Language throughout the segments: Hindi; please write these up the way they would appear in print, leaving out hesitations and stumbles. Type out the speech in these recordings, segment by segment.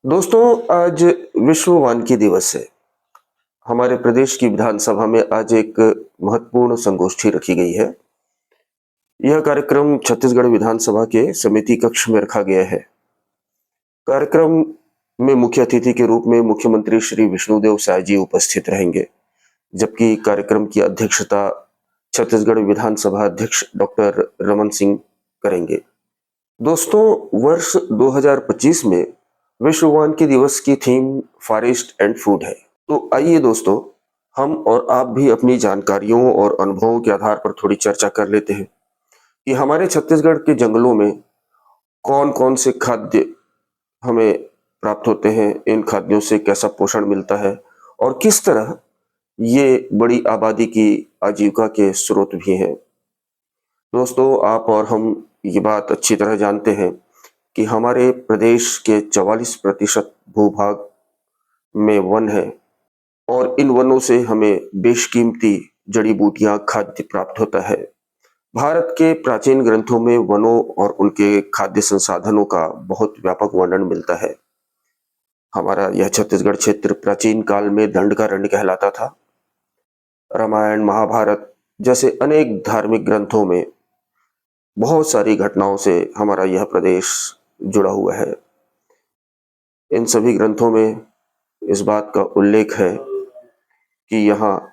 दोस्तों, आज विश्व वानिकी दिवस है। हमारे प्रदेश की विधानसभा में आज एक महत्वपूर्ण संगोष्ठी रखी गई है। यह कार्यक्रम छत्तीसगढ़ विधानसभा के समिति कक्ष में रखा गया है। कार्यक्रम में मुख्य अतिथि के रूप में मुख्यमंत्री श्री विष्णुदेव साय जी उपस्थित रहेंगे, जबकि कार्यक्रम की अध्यक्षता छत्तीसगढ़ विधानसभा अध्यक्ष डॉक्टर रमन सिंह करेंगे। दोस्तों, वर्ष 2025 में विश्व वानिकी दिवस की थीम फॉरेस्ट एंड फूड है। तो आइए दोस्तों, हम और आप भी अपनी जानकारियों और अनुभवों के आधार पर थोड़ी चर्चा कर लेते हैं कि हमारे छत्तीसगढ़ के जंगलों में कौन-कौन से खाद्य हमें प्राप्त होते हैं, इन खाद्यों से कैसा पोषण मिलता है और किस तरह ये बड़ी आबादी की आजीविका के स्रोत भी हैं। दोस्तों, आप और हम ये बात अच्छी तरह जानते हैं कि हमारे प्रदेश के 44% भूभाग में वन है और इन वनों से हमें बेशकीमती जड़ी-बूटियाँ, खाद्य प्राप्त होता है। भारत के प्राचीन ग्रंथों में वनों और उनके खाद्य संसाधनों का बहुत व्यापक वर्णन मिलता है। हमारा यह छत्तीसगढ़ क्षेत्र प्राचीन काल में दंडकारण्य कहलाता था। रामायण, महाभारत जैसे अनेक धार्मिक ग्रंथों में बहुत सारी घटनाओं से हमारा यह प्रदेश जुड़ा हुआ है। इन सभी ग्रंथों में इस बात का उल्लेख है कि यहाँ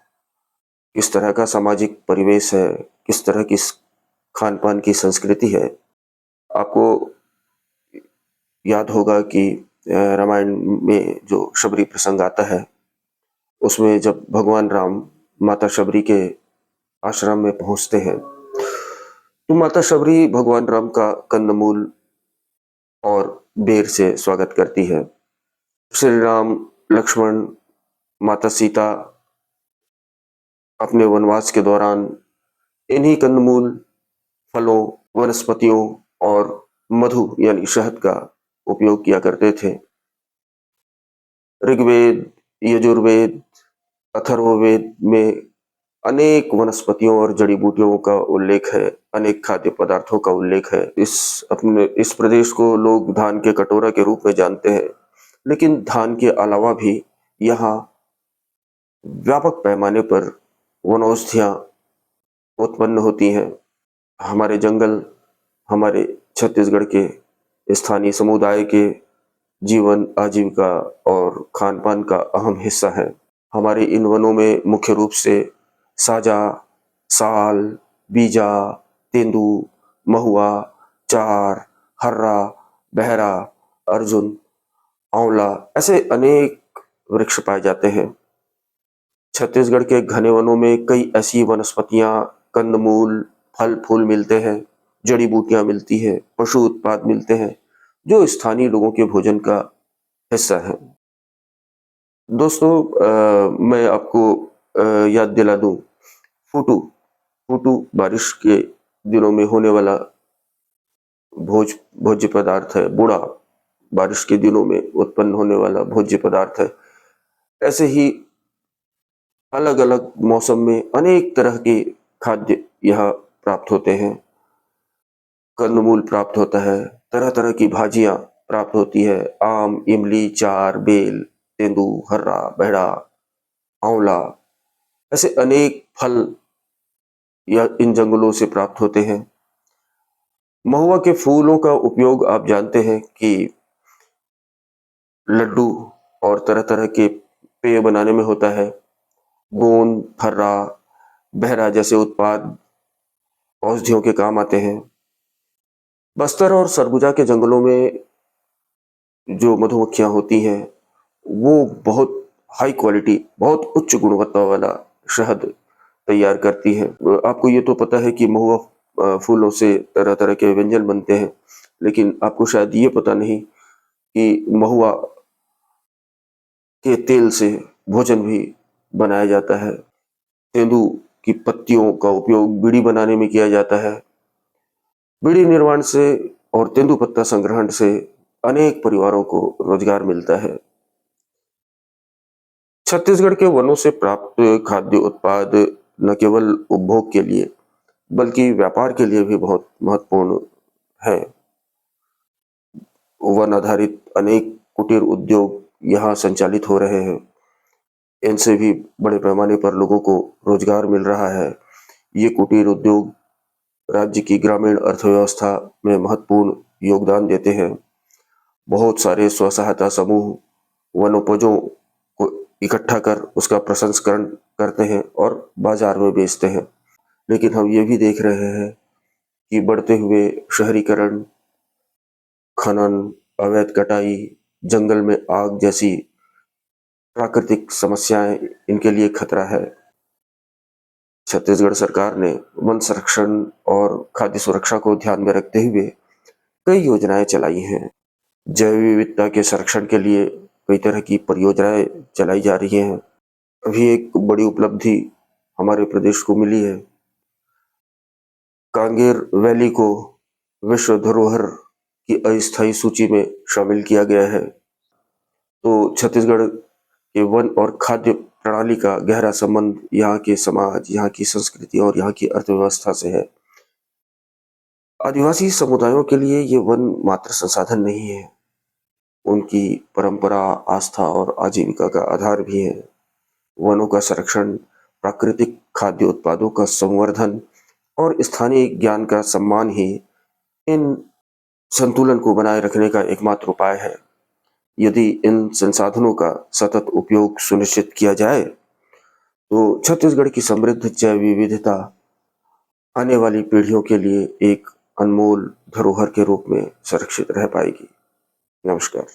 किस तरह का सामाजिक परिवेश है, किस तरह की खान-पान की संस्कृति है। आपको याद होगा कि रामायण में जो शबरी प्रसंग आता है, उसमें जब भगवान राम माता शबरी के आश्रम में पहुँचते हैं, तो माता शबरी भगवान राम का कंदमूल और बेर से स्वागत करती है। श्री राम, लक्ष्मण, माता सीता अपने वनवास के दौरान इन्हीं कंदमूल, फलों, वनस्पतियों और मधु यानी शहद का उपयोग किया करते थे। ऋग्वेद, यजुर्वेद, अथर्ववेद में अनेक वनस्पतियों और जड़ी-बूटियों का उल्लेख है, अनेक खाद्य पदार्थों का उल्लेख है। इस प्रदेश को लोग धान के कटोरा के रूप में जानते हैं, लेकिन धान के अलावा भी यहाँ व्यापक पैमाने पर वनौषधियाँ उत्पन्न होती हैं। हमारे जंगल हमारे छत्तीसगढ़ के स्थानीय समुदाय के जीवन, आजीविका और खान-पान का अहम हिस्सा है। हमारे इन वनों में मुख्य रूप से साजा, साल, बीजा, तेंदू, महुआ, चार, हर्रा, बहरा, अर्जुन, आंवला ऐसे अनेक वृक्ष पाए जाते हैं। छत्तीसगढ़ के घने वनों में कई ऐसी वनस्पतियाँ, कंदमूल, फल-फूल मिलते हैं, जड़ी-बूटियाँ मिलती हैं, पशु उत्पाद मिलते हैं, जो स्थानीय लोगों के भोजन का हिस्सा हैं। दोस्तों, मैं आपको याद दिला दूँ, फूटू फूटू बारिश के दिनों में होने वाला भोज्य पदार्थ है। बूढ़ा बारिश के दिनों में उत्पन्न होने वाला भोज्य पदार्थ है। ऐसे ही अलग-अलग मौसम में अनेक तरह के खाद्य यहाँ प्राप्त होते हैं। कंदमूल प्राप्त होता है, तरह-तरह की भाजियाँ प्राप्त होती है, आम, इमली, चार, बेल, तेंदू, हर्रा, बहेड़ा, आंवला ऐसे अनेक फल या इन जंगलों से प्राप्त होते हैं। महुआ के फूलों का उपयोग आप जानते हैं कि लड्डू और तरह-तरह के पेय बनाने में होता है। गोंद, फर्रा, बहरा जैसे उत्पाद औषधियों के काम आते हैं। बस्तर और सरगुजा के जंगलों में जो मधुमक्खियाँ होती हैं, वो बहुत हाई क्वालिटी, बहुत उच्च गुणवत्ता वाला शहद तैयार करती हैं। आपको ये तो पता है कि महुआ फूलों से तरह-तरह के व्यंजन बनते हैं, लेकिन आपको शायद ये पता नहीं कि महुआ के तेल से भोजन भी बनाया जाता है। तेंदू की पत्तियों का उपयोग बीड़ी बनाने में किया जाता है। बीड़ी निर्माण से और तेंदूपत्ता संग्रहण से अनेक परिवारों को रोजगार मिलता है। छत्तीसगढ़ के वनों से प्राप्त खाद्य उत्पाद न केवल उपभोग के लिए बल्कि व्यापार के लिए भी बहुत महत्वपूर्ण है। वन आधारित अनेक कुटीर उद्योग यहाँ संचालित हो रहे हैं। इनसे भी बड़े पैमाने पर लोगों को रोजगार मिल रहा है। ये कुटीर उद्योग राज्य की ग्रामीण अर्थव्यवस्था में महत्वपूर्ण योगदान देते हैं। बहुत सारे स्व सहायता समूह वनोपजों को इकट्ठा कर उसका प्रसंस्करण करते हैं और बाजार में बेचते हैं। लेकिन हम ये भी देख रहे हैं कि बढ़ते हुए शहरीकरण, खनन, अवैध कटाई, जंगल में आग जैसी प्राकृतिक समस्याएं इनके लिए खतरा है। छत्तीसगढ़ सरकार ने वन संरक्षण और खाद्य सुरक्षा को ध्यान में रखते हुए कई योजनाएं चलाई हैं। जैव विविधता के संरक्षण के लिए कई तरह की परियोजनाएं चलाई जा रही हैं। अभी एक बड़ी उपलब्धि हमारे प्रदेश को मिली है। कांगेर वैली को विश्व धरोहर की अस्थायी सूची में शामिल किया गया है। तो छत्तीसगढ़ के वन और खाद्य प्रणाली का गहरा संबंध यहाँ के समाज, यहाँ की संस्कृति और यहाँ की अर्थव्यवस्था से है। आदिवासी समुदायों के लिए ये वन मात्र संसाधन नहीं है, उनकी परंपरा, आस्था और आजीविका का आधार भी है। वनों का संरक्षण, प्राकृतिक खाद्य उत्पादों का संवर्धन और स्थानीय ज्ञान का सम्मान ही इन संतुलन को बनाए रखने का एकमात्र उपाय है। यदि इन संसाधनों का सतत उपयोग सुनिश्चित किया जाए तो छत्तीसगढ़ की समृद्ध जैव विविधता आने वाली पीढ़ियों के लिए एक अनमोल धरोहर के रूप में सुरक्षित रह पाएगी। नमस्कार।